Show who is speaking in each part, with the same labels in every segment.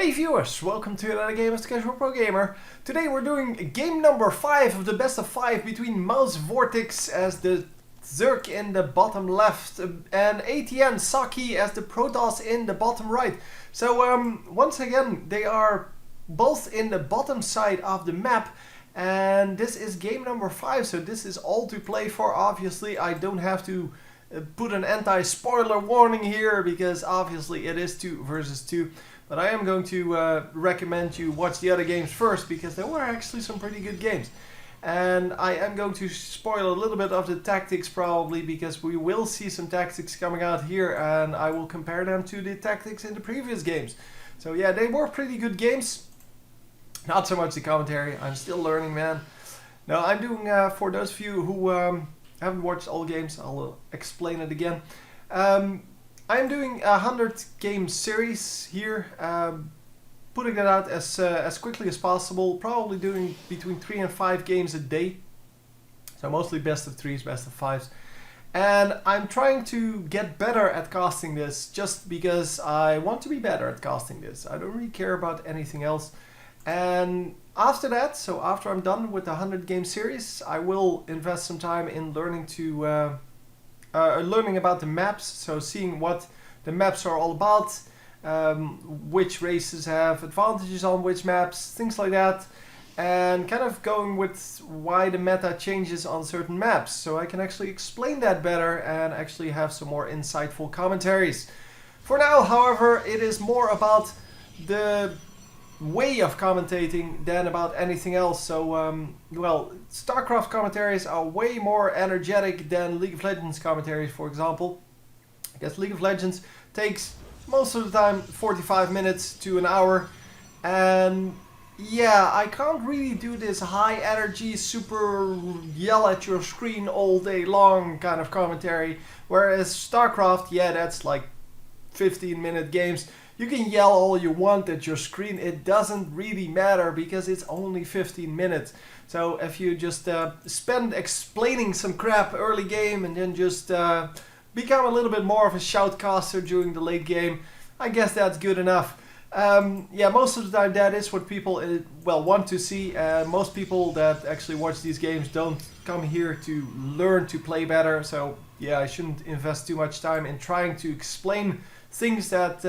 Speaker 1: Hey viewers, welcome to another game as the Casual Pro Gamer. Today we're doing game number 5 of the best of 5 between Mouz Vortix as the Zerg in the bottom left and aTnSocke as the Protoss in the bottom right. So once again they are both in the bottom side of the map, and this is game number 5, so this is all to play for. Obviously I don't have to put an anti-spoiler warning here because obviously it is 2 versus 2. But I am going to recommend you watch the other games first because there were actually some pretty good games. And I am going to spoil a little bit of the tactics probably because we will see some tactics coming out here and I will compare them to the tactics in the previous games. So yeah, they were pretty good games. Not so much the commentary, I'm still learning, man. Now I'm doing, for those of you who haven't watched all games, I'll explain it again. I'm doing a 100 game series here, putting it out as quickly as possible, probably doing between 3 and 5 games a day. So mostly best of 3s, best of 5s. And I'm trying to get better at casting this just because I want to be better at casting this. I don't really care about anything else. And after that, so after I'm done with the 100 game series, I will invest some time in learning to learning about the maps, so seeing what the maps are all about, which races have advantages on which maps, things like that, and kind of going with why the meta changes on certain maps, so I can actually explain that better and actually have some more insightful commentaries. For now, however, it is more about the way of commentating than about anything else. So well, StarCraft commentaries are way more energetic than League of Legends commentaries, for example. I guess League of Legends takes most of the time 45 minutes to an hour, and yeah, I can't really do this high energy, super yell at your screen all day long kind of commentary, whereas StarCraft, yeah, that's like 15-minute games. You can yell all you want at your screen, it doesn't really matter because it's only 15 minutes. So if you just spend explaining some crap early game and then just become a little bit more of a shoutcaster during the late game, I guess that's good enough. Yeah, most of the time that is what people well want to see. Most people that actually watch these games don't come here to learn to play better. So yeah, I shouldn't invest too much time in trying to explain things that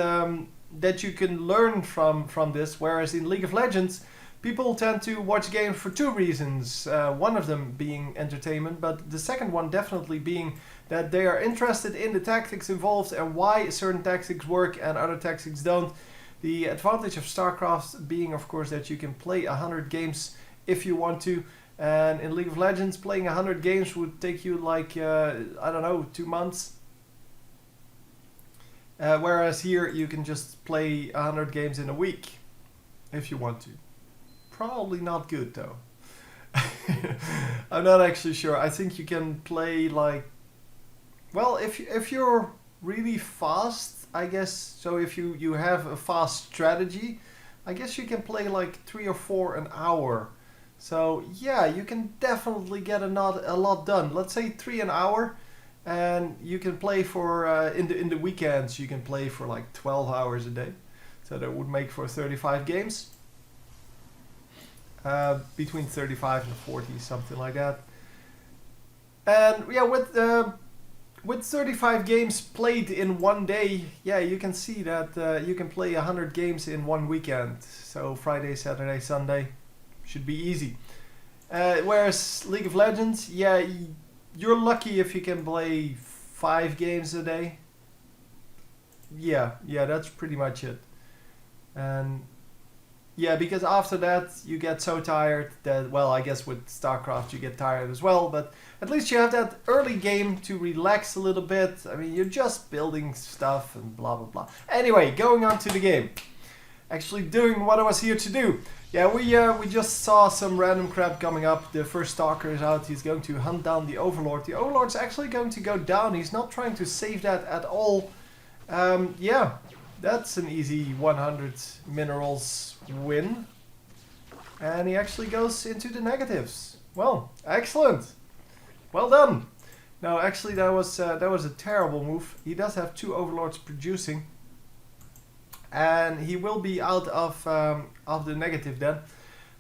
Speaker 1: that you can learn from this, whereas in League of Legends people tend to watch games for 2 reasons, one of them being entertainment, but the second one definitely being that they are interested in the tactics involved and why certain tactics work and other tactics don't. The advantage of StarCraft being, of course, that you can play 100 games if you want to, and in League of Legends playing 100 games would take you like I don't know, 2 months. Whereas here you can just play 100 games in a week, if you want to. Probably not good though. I'm not actually sure. I think you can play like, well, if you're really fast, I guess. So if you have a fast strategy, I guess you can play like 3 or 4 an hour. So yeah, you can definitely get a lot done. Let's say 3 an hour. And you can play for, in the weekends, you can play for like 12 hours a day. So that would make for 35 games. Between 35 and 40, something like that. And yeah, with 35 games played in one day, yeah, you can see that you can play 100 games in one weekend. So Friday, Saturday, Sunday should be easy. Whereas League of Legends, yeah, you're lucky if you can play 5 games a day. Yeah, that's pretty much it. And yeah, because after that you get so tired that, well, I guess with StarCraft you get tired as well, but at least you have that early game to relax a little bit. I mean, you're just building stuff and blah blah blah. Anyway, going on to the game. Actually doing what I was here to do. Yeah, we just saw some random crap coming up. The first Stalker is out. He's going to hunt down the Overlord. The Overlord's actually going to go down. He's not trying to save that at all. Yeah, that's an easy 100 minerals win. And he actually goes into the negatives. Well, excellent. Well done. No, actually that was a terrible move. He does have 2 Overlords producing. and he will be out of the negative then.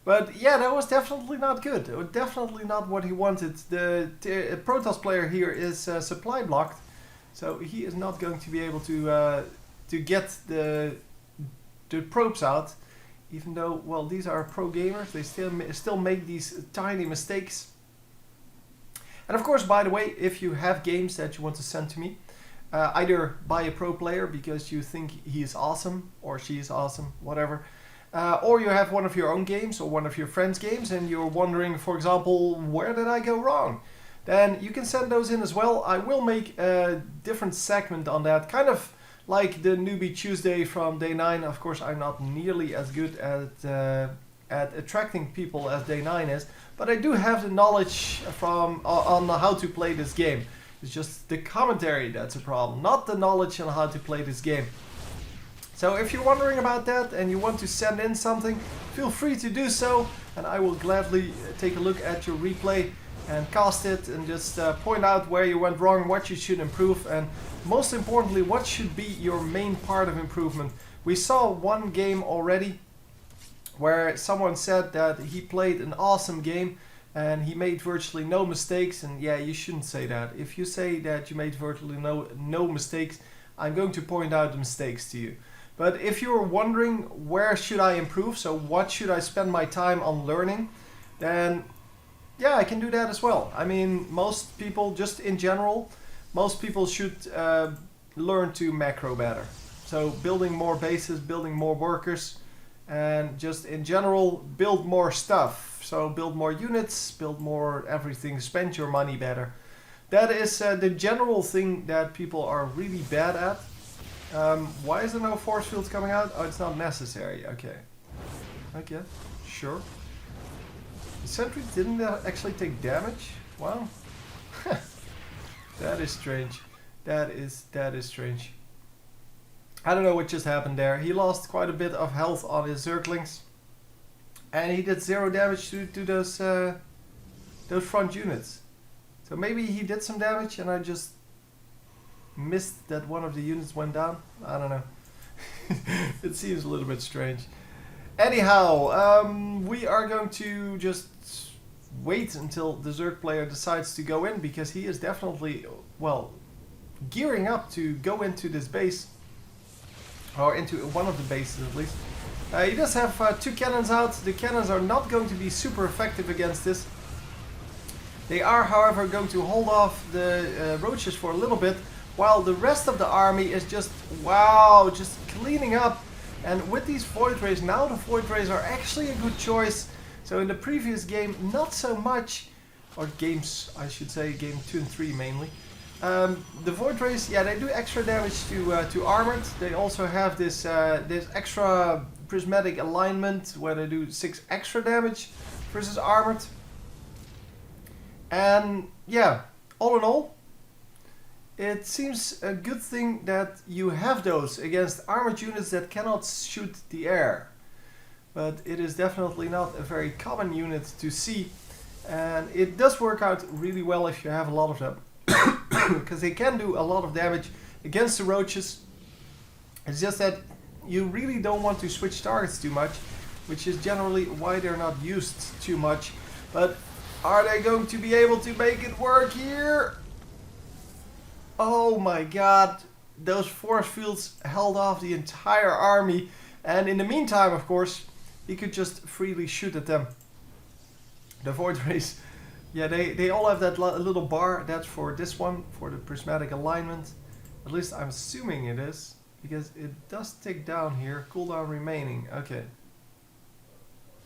Speaker 1: But yeah, that was definitely not good. It was definitely not what he wanted. The Protoss player here is supply blocked, so he is not going to be able to get the probes out. Even though, well, these are pro gamers, they still make these tiny mistakes. And of course, by the way, if you have games that you want to send to me, either by a pro player because you think he is awesome or she is awesome, whatever. Or you have one of your own games or one of your friends' games and you're wondering, for example, where did I go wrong? Then you can send those in as well. I will make a different segment on that, kind of like the Newbie Tuesday from Day 9. Of course, I'm not nearly as good at attracting people as Day 9 is, but I do have the knowledge on how to play this game. It's just the commentary that's a problem, not the knowledge on how to play this game. So if you're wondering about that and you want to send in something, feel free to do so, and I will gladly take a look at your replay and cast it and just point out where you went wrong, what you should improve, and most importantly, what should be your main part of improvement. We saw one game already where someone said that he played an awesome game and he made virtually no mistakes, and yeah, you shouldn't say that. If you say that you made virtually no mistakes, I'm going to point out the mistakes to you. But if you're wondering where should I improve, so what should I spend my time on learning, then yeah, I can do that as well. I mean, most people, just in general, most people should learn to macro better. So building more bases, building more workers, and just in general build more stuff. So build more units, build more everything, spend your money better. That is the general thing that people are really bad at. Why is there no force fields coming out? Oh, it's not necessary. Okay. Okay, sure. The sentry didn't actually take damage? Wow. That is strange. That is strange. I don't know what just happened there. He lost quite a bit of health on his Zerglings. And he did 0 damage to those front units. So maybe he did some damage and I just missed that one of the units went down. I don't know. It seems a little bit strange. Anyhow, we are going to just wait until the Zerg player decides to go in, because he is definitely, well, gearing up to go into this base, or into one of the bases at least. He does have 2 cannons out. The cannons are not going to be super effective against this. They are, however, going to hold off the roaches for a little bit, while the rest of the army is just, wow, just cleaning up. And with these Void Rays, now the Void Rays are actually a good choice. So in the previous game, not so much, or games, I should say, game 2 and 3 mainly. The Void Rays, yeah, they do extra damage to armored. They also have this this extra prismatic alignment where they do 6 extra damage versus armored. And yeah, all in all, it seems a good thing that you have those against armored units that cannot shoot the air. But it is definitely not a very common unit to see. And it does work out really well if you have a lot of them. Because they can do a lot of damage against the roaches. It's just that you really don't want to switch targets too much, which is generally why they're not used too much. But are they going to be able to make it work here? Oh my god, those force fields held off the entire army, and in the meantime, of course, he could just freely shoot at them. The Void Rays, yeah, they all have that little bar. That's for this one, for the prismatic alignment. At least I'm assuming it is, because it does tick down here. Cooldown remaining, okay.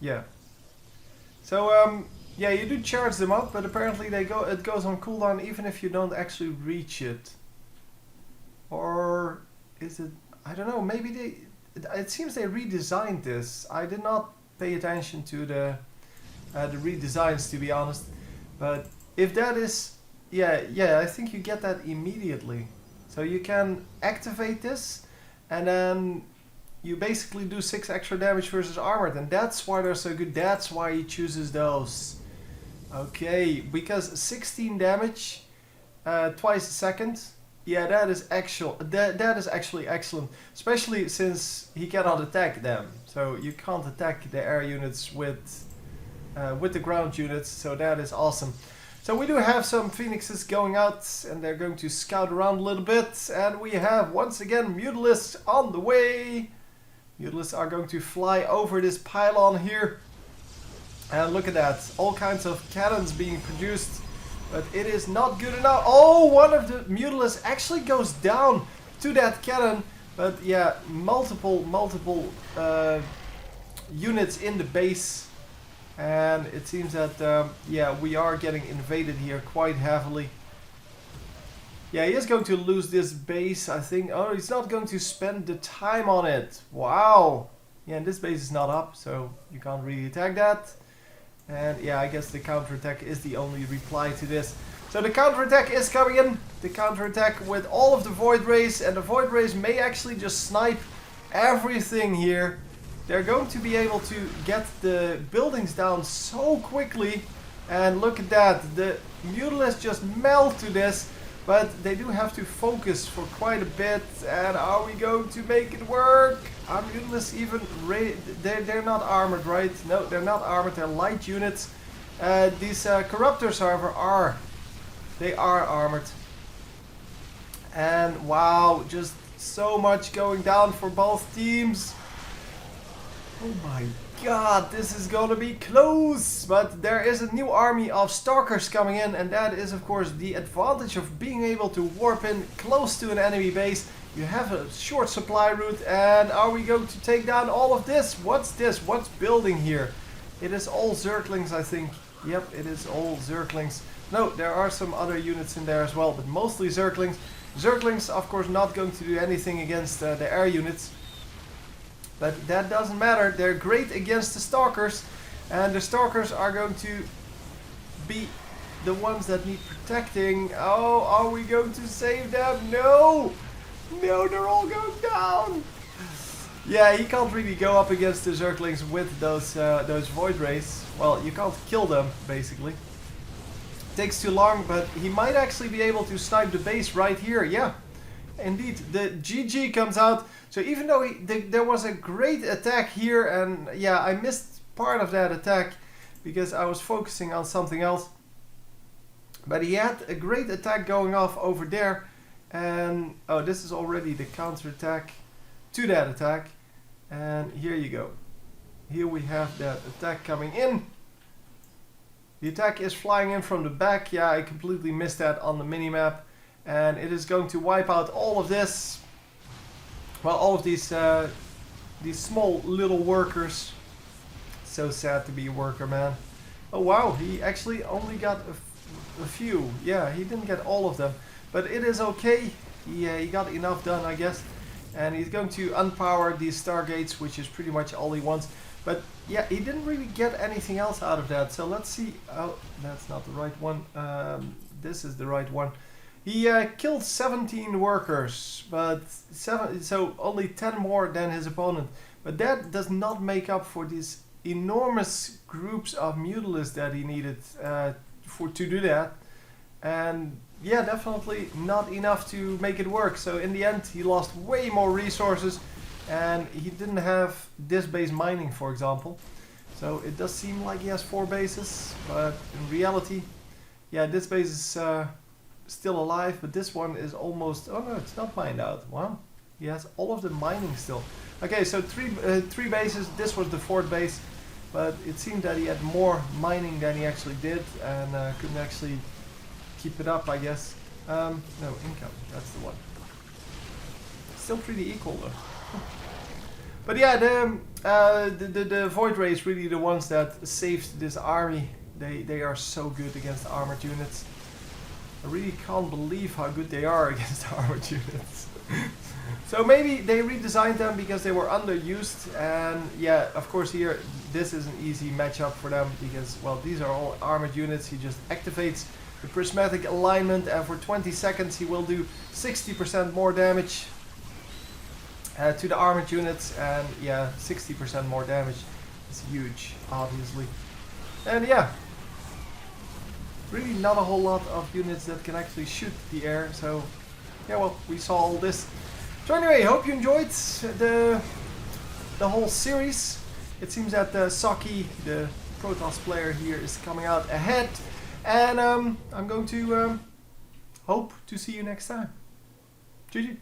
Speaker 1: Yeah. So, yeah, you do charge them up, but apparently it goes on cooldown even if you don't actually reach it. Or is it, I don't know, maybe it seems they redesigned this. I did not pay attention to the redesigns, to be honest. But if that is, yeah, I think you get that immediately. So you can activate this, and then you basically do 6 extra damage versus armored, and that's why they're so good. That's why he chooses those. Okay, because 16 damage twice a second, Yeah, that is actual. That is actually excellent, especially since he cannot attack them. So you can't attack the air units with the ground units. So that is awesome. So we do have some phoenixes going out, and they're going to scout around a little bit. And we have once again Mutalisks on the way. Mutalisks are going to fly over this pylon here. And look at that, all kinds of cannons being produced. But it is not good enough. Oh, one of the Mutalisks actually goes down to that cannon. But yeah, multiple units in the base. And it seems that, yeah, we are getting invaded here quite heavily. Yeah, he is going to lose this base, I think. Oh, he's not going to spend the time on it. Wow. Yeah, and this base is not up, so you can't really attack that. And yeah, I guess the counterattack is the only reply to this. So the counterattack is coming in. The counterattack with all of the Void Rays. And the Void Rays may actually just snipe everything here. They're going to be able to get the buildings down so quickly. And look at that. The Mutalisks just melt to this. But they do have to focus for quite a bit. And are we going to make it work? Are Mutalisks even... They're not armored, right? No, they're not armored. They're light units. These Corruptors, however, are. They are armored. And wow, just so much going down for both teams. Oh my god, this is gonna be close! But there is a new army of Stalkers coming in, and that is of course the advantage of being able to warp in close to an enemy base. You have a short supply route, and are we going to take down all of this? What's this? What's building here? It is all Zerglings, I think. Yep, it is all Zerglings. No, there are some other units in there as well, but mostly Zerglings. Zerglings, of course, not going to do anything against the air units. But that doesn't matter. They're great against the Stalkers. And the Stalkers are going to be the ones that need protecting. Oh, are we going to save them? No! No, they're all going down! Yeah, he can't really go up against the Zerglings with those Void Rays. Well, you can't kill them, basically. Takes too long, but he might actually be able to snipe the base right here. Yeah, indeed, the GG comes out. So even though there was a great attack here, and yeah, I missed part of that attack because I was focusing on something else. But he had a great attack going off over there. And oh, this is already the counterattack to that attack. And here you go. Here we have that attack coming in. The attack is flying in from the back. Yeah, I completely missed that on the minimap. And it is going to wipe out all of this. Well, all of these small little workers. So sad to be a worker, man. Oh wow, he actually only got a few. Yeah, he didn't get all of them. But it is okay. He got enough done, I guess. And he's going to unpower these Stargates, which is pretty much all he wants. But yeah, he didn't really get anything else out of that. So let's see. Oh, that's not the right one. This is the right one. He killed 17 workers, but so only 10 more than his opponent. But that does not make up for these enormous groups of Mutalisks that he needed to do that. And yeah, definitely not enough to make it work. So in the end, he lost way more resources. And he didn't have this base mining, for example. So it does seem like he has 4 bases. But in reality, yeah, this base is still alive. But this one is almost... Oh no, it's not mined out. Wow. He has all of the mining still. Okay, so three bases. This was the 4th base. But it seemed that he had more mining than he actually did. And couldn't actually keep it up, I guess. No, income. That's the one. Still pretty equal though. But yeah, the Void Rays really the ones that saved this army. They are so good against armored units. I really can't believe how good they are against armored units. So maybe they redesigned them because they were underused. And yeah, of course here, this is an easy matchup for them because, well, these are all armored units. He just activates the prismatic alignment and for 20 seconds he will do 60% more damage. To the armored units, and yeah, 60% more damage. It's huge, obviously. And yeah, really not a whole lot of units that can actually shoot the air, so yeah, well, we saw all this. So anyway, hope you enjoyed the whole series. It seems that Socke, the Protoss player here, is coming out ahead, and I'm going to hope to see you next time. GG.